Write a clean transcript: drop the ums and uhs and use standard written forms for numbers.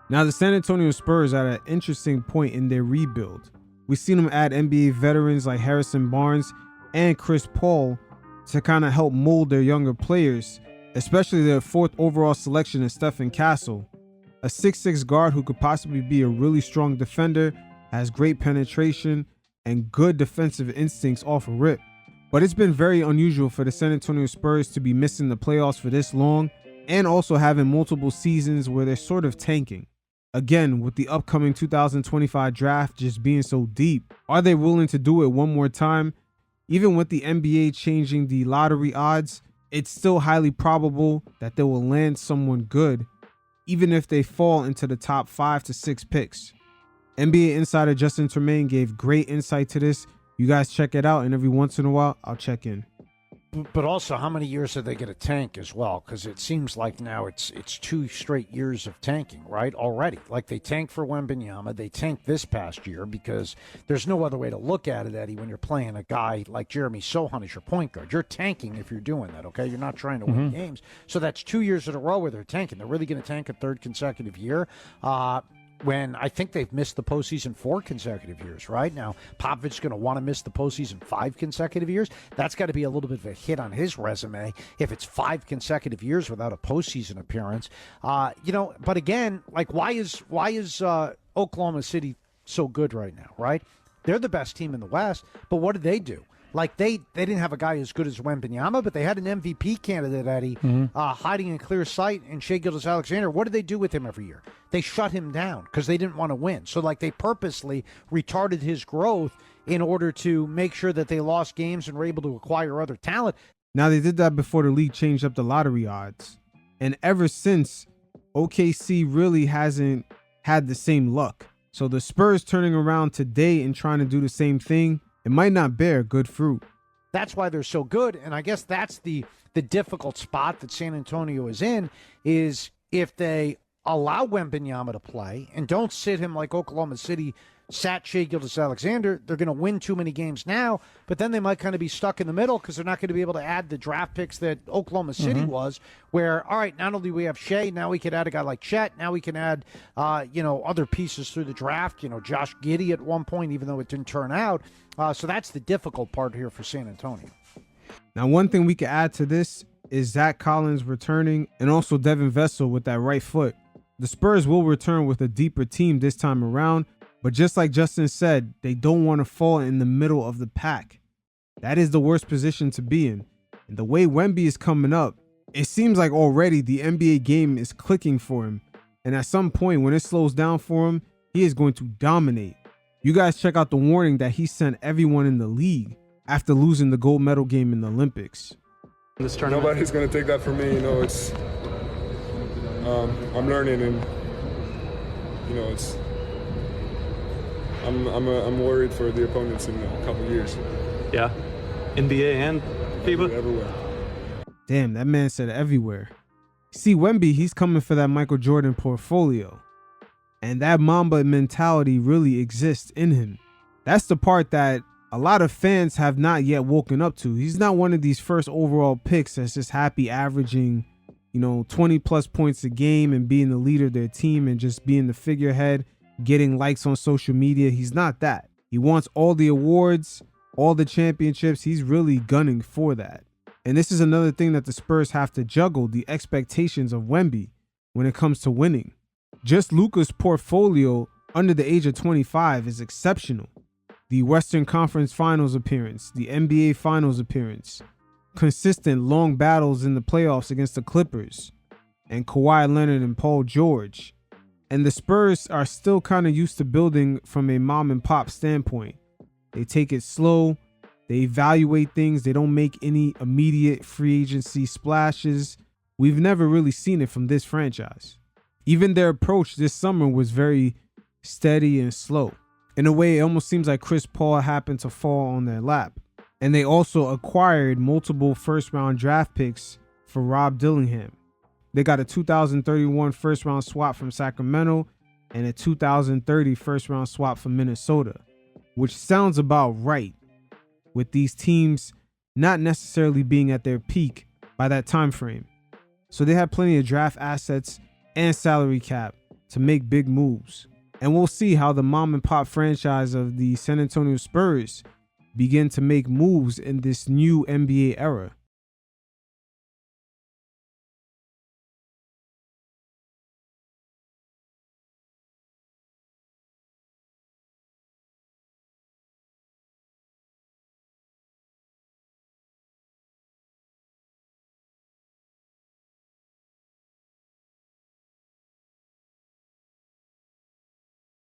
Now, the San Antonio Spurs are at an interesting point in their rebuild. We've seen them add NBA veterans like Harrison Barnes and Chris Paul to kind of help mold their younger players, especially their 4th overall selection in Stephen Castle, a 6'6" guard who could possibly be a really strong defender, has great penetration, and good defensive instincts off a rip. But it's been very unusual for the San Antonio Spurs to be missing the playoffs for this long and also having multiple seasons where they're sort of tanking. Again, with the upcoming 2025 draft just being so deep, are they willing to do it one more time? Even with the NBA changing the lottery odds, it's still highly probable that they will land someone good, even if they fall into the top 5 to 6 picks. NBA insider Justin Tremaine gave great insight to this. You guys check it out, and every once in a while, I'll check in. But also, how many years are they going to tank as well? Because it seems like now it's 2 straight years of tanking, right? Already. Like they tanked for Wembanyama. They tanked this past year because there's no other way to look at it, Eddie, when you're playing a guy like Jeremy Sohan as your point guard. You're tanking if you're doing that, okay? You're not trying to win games. So that's 2 years in a row where they're tanking. They're really going to tank a 3rd consecutive year. When I think they've missed the postseason 4 consecutive years, right? Now, Popovich's going to want to miss the postseason 5 consecutive years. That's got to be a little bit of a hit on his resume if it's 5 consecutive years without a postseason appearance. But again, like why is Oklahoma City so good right now, right? They're the best team in the West, but what did they do? Like they didn't have a guy as good as Wembanyama, but they had an MVP candidate, Eddie, hiding in clear sight in Shai Gilgeous-Alexander. What did they do with him every year? They shut him down because they didn't want to win. So like they purposely retarded his growth in order to make sure that they lost games and were able to acquire other talent. Now, they did that before the league changed up the lottery odds. And ever since, OKC really hasn't had the same luck. So the Spurs turning around today and trying to do the same thing, it might not bear good fruit. That's why they're so good, and I guess that's the difficult spot that San Antonio is in, is if they allow Wembanyama to play and don't sit him like Oklahoma City sat Shai Gilgeous-Alexander, they're going to win too many games now, but then they might kind of be stuck in the middle because they're not going to be able to add the draft picks that Oklahoma City was, where, all right, not only do we have Shai, now we can add a guy like Chet, now we can add, other pieces through the draft, Josh Giddey at one point, even though it didn't turn out. So that's the difficult part here for San Antonio. Now, one thing we can add to this is Zach Collins returning and also Devin Vessel with that right foot. The Spurs will return with a deeper team this time around, but just like Justin said, they don't want to fall in the middle of the pack. That is the worst position to be in. And the way Wemby is coming up, it seems like already the NBA game is clicking for him. And at some point when it slows down for him, he is going to dominate. You guys check out the warning that he sent everyone in the league after losing the gold medal game in the Olympics. Nobody's going to take that from me. It's I'm learning, and it's I'm worried for the opponents in a couple of years. Yeah, NBA and FIBA. Everywhere. Damn, that man said everywhere. See, Wemby, he's coming for that Michael Jordan portfolio. And that Mamba mentality really exists in him. That's the part that a lot of fans have not yet woken up to. He's not one of these first overall picks that's just happy averaging, 20 plus points a game and being the leader of their team and just being the figurehead, getting likes on social media. He's not that. He wants all the awards, all the championships. He's really gunning for that. And this is another thing that the Spurs have to juggle, the expectations of Wemby when it comes to winning. Just Luka's portfolio under the age of 25 is exceptional. The Western Conference Finals appearance, the NBA Finals appearance, consistent long battles in the playoffs against the Clippers, and Kawhi Leonard and Paul George. And the Spurs are still kind of used to building from a mom and pop standpoint. They take it slow. They evaluate things. They don't make any immediate free agency splashes. We've never really seen it from this franchise. Even their approach this summer was very steady and slow. In a way, it almost seems like Chris Paul happened to fall on their lap. And they also acquired multiple first-round draft picks for Rob Dillingham. They got a 2031 first-round swap from Sacramento and a 2030 first-round swap from Minnesota, which sounds about right, with these teams not necessarily being at their peak by that time frame. So they have plenty of draft assets and salary cap to make big moves. And we'll see how the mom and pop franchise of the San Antonio Spurs begin to make moves in this new NBA era.